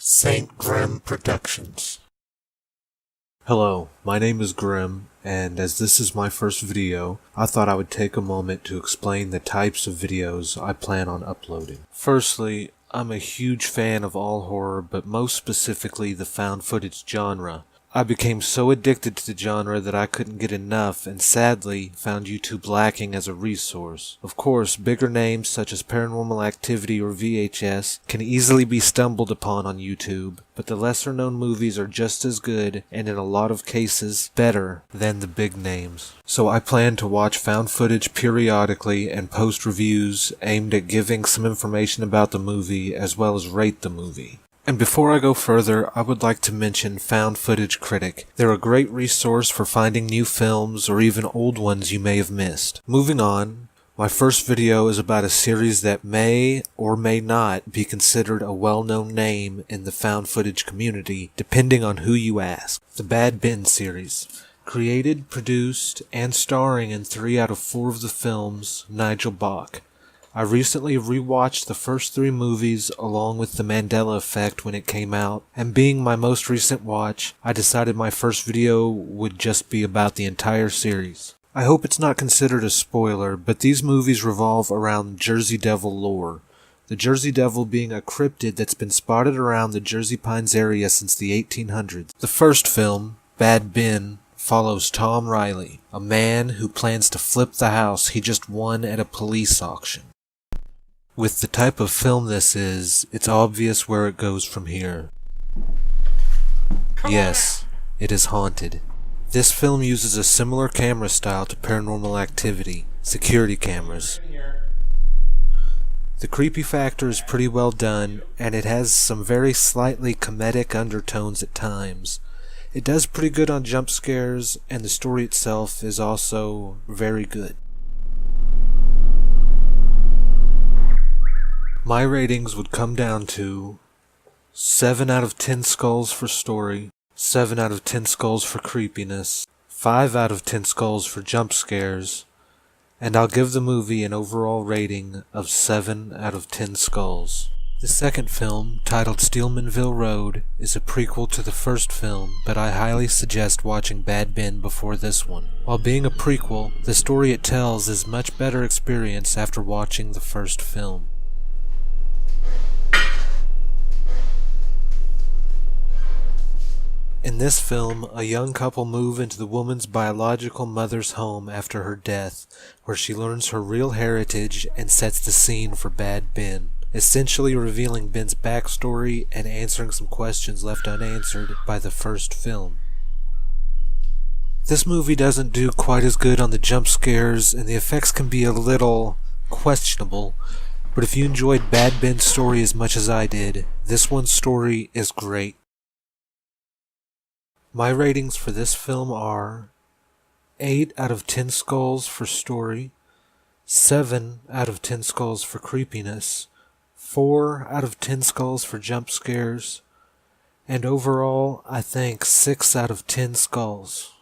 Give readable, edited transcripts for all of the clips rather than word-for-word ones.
St. Grimm Productions. Hello, my name is Grimm, and as this is my first video, I thought I would take a moment to explain the types of videos I plan on uploading. Firstly, I'm a huge fan of all horror, but most specifically the found footage genre. I became so addicted to the genre that I couldn't get enough and sadly found YouTube lacking as a resource. Of course, bigger names such as Paranormal Activity or VHS can easily be stumbled upon on YouTube, but the lesser known movies are just as good and in a lot of cases better than the big names. So I plan to watch found footage periodically and post reviews aimed at giving some information about the movie as well as rate the movie. And before I go further, I would like to mention Found Footage Critic. They're a great resource for finding new films or even old ones you may have missed. Moving on, my first video is about a series that may or may not be considered a well-known name in the found footage community, depending on who you ask. The Bad Ben series. Created, produced, and starring in 3 out of 4 of the films, Nigel Bach. I recently rewatched the first 3 movies along with the Mandela Effect when it came out, and being my most recent watch, I decided my first video would just be about the entire series. I hope it's not considered a spoiler, but these movies revolve around Jersey Devil lore. The Jersey Devil being a cryptid that's been spotted around the Jersey Pines area since the 1800s. The first film, Bad Ben, follows Tom Riley, a man who plans to flip the house he just won at a police auction. With the type of film this is, it's obvious where it goes from here. Yes, it is haunted. This film uses a similar camera style to Paranormal Activity, security cameras. The creepy factor is pretty well done, and it has some very slightly comedic undertones at times. It does pretty good on jump scares, and the story itself is also very good. My ratings would come down to 7 out of 10 skulls for story, 7 out of 10 skulls for creepiness, 5 out of 10 skulls for jump scares, and I'll give the movie an overall rating of 7 out of 10 skulls. The second film, titled Steelmanville Road, is a prequel to the first film, but I highly suggest watching Bad Ben before this one. While being a prequel, the story it tells is much better experience after watching the first film. In this film, a young couple move into the woman's biological mother's home after her death, where she learns her real heritage and sets the scene for Bad Ben, essentially revealing Ben's backstory and answering some questions left unanswered by the first film. This movie doesn't do quite as good on the jump scares, and the effects can be a little questionable, but if you enjoyed Bad Ben's story as much as I did, this one's story is great. My ratings for this film are 8 out of 10 skulls for story, 7 out of 10 skulls for creepiness, 4 out of 10 skulls for jump scares, and overall, I think 6 out of 10 skulls.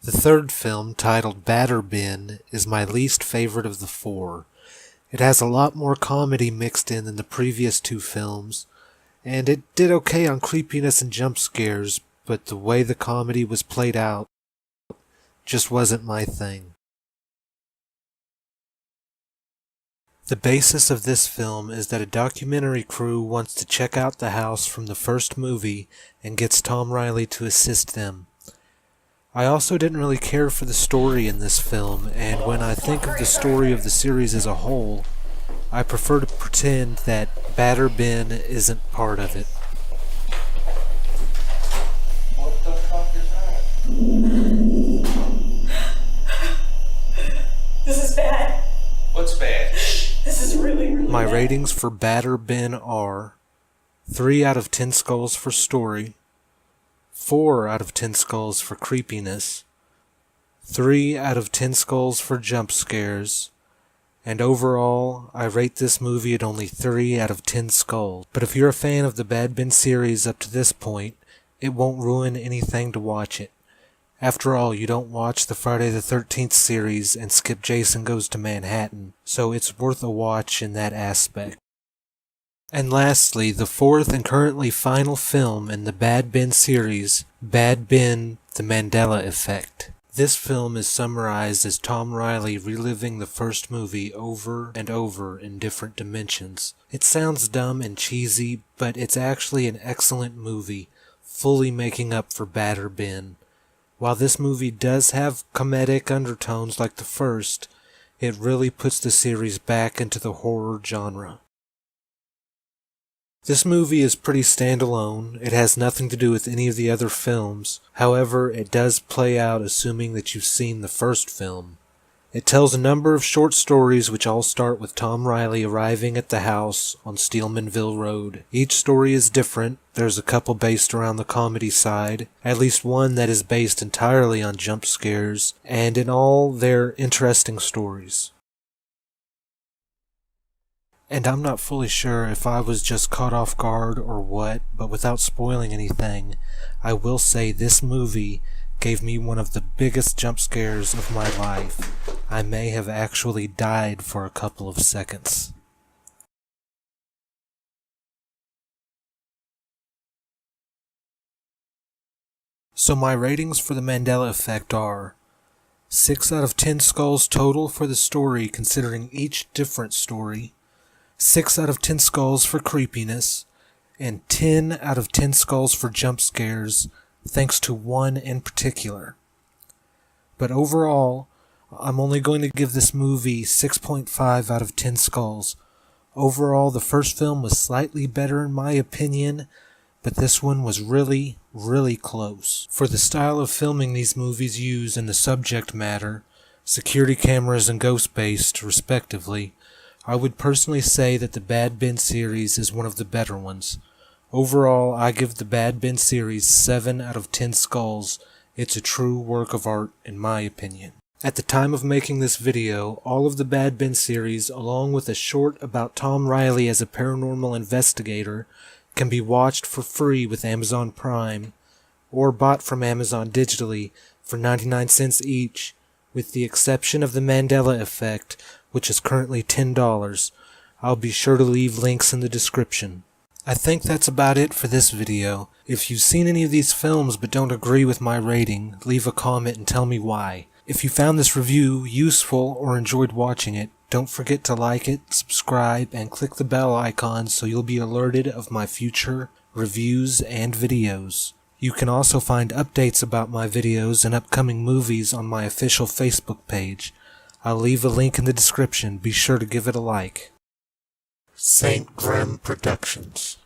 The third film, titled Bad Ben, is my least favorite of the 4. It has a lot more comedy mixed in than the previous 2 films, and it did okay on creepiness and jump scares, but the way the comedy was played out just wasn't my thing. The basis of this film is that a documentary crew wants to check out the house from the first movie and gets Tom Riley to assist them. I also didn't really care for the story in this film, and when I think of the story of the series as a whole, I prefer to pretend that Bad Ben isn't part of it. This is bad. What's bad? This is really My bad. ratings for Bad Ben are 3 out of 10 skulls for story, 4 out of 10 skulls for creepiness, 3 out of 10 skulls for jump scares, and overall, I rate this movie at only 3 out of 10 skulls. But if you're a fan of the Bad Ben series up to this point, it won't ruin anything to watch it. After all, you don't watch the Friday the 13th series and skip Jason Goes to Manhattan, so it's worth a watch in that aspect. And lastly, the fourth and currently final film in the Bad Ben series, Bad Ben: The Mandela Effect. This film is summarized as Tom Riley reliving the first movie over and over in different dimensions. It sounds dumb and cheesy, but it's actually an excellent movie, fully making up for Badder Ben. While this movie does have comedic undertones like the first, it really puts the series back into the horror genre. This movie is pretty standalone. It has nothing to do with any of the other films. However, it does play out assuming that you've seen the first film. It tells a number of short stories which all start with Tom Riley arriving at the house on Steelmanville Road. Each story is different. There's a couple based around the comedy side, at least one that is based entirely on jump scares, and in all they're interesting stories. And I'm not fully sure if I was just caught off guard or what, but without spoiling anything, I will say this movie gave me one of the biggest jump scares of my life. I may have actually died for a couple of seconds. So my ratings for the Mandela Effect are 6 out of 10 skulls total for the story considering each different story, 6 out of 10 skulls for creepiness, and 10 out of 10 skulls for jump scares, thanks to one in particular. But overall, I'm only going to give this movie 6.5 out of 10 skulls. Overall, the first film was slightly better in my opinion, but this one was really, really close. For the style of filming these movies use and the subject matter, security cameras and ghost-based, respectively, I would personally say that the Bad Ben series is one of the better ones. Overall, I give the Bad Ben series 7 out of 10 skulls. It's a true work of art, in my opinion. At the time of making this video, all of the Bad Ben series, along with a short about Tom Riley as a paranormal investigator, can be watched for free with Amazon Prime, or bought from Amazon digitally for 99 cents each, with the exception of the Mandela Effect, which is currently $10. I'll be sure to leave links in the description. I think that's about it for this video. If you've seen any of these films but don't agree with my rating, leave a comment and tell me why. If you found this review useful or enjoyed watching it, don't forget to like it, subscribe, and click the bell icon so you'll be alerted of my future reviews and videos. You can also find updates about my videos and upcoming movies on my official Facebook page. I'll leave a link in the description. Be sure to give it a like. St. Grimm Productions.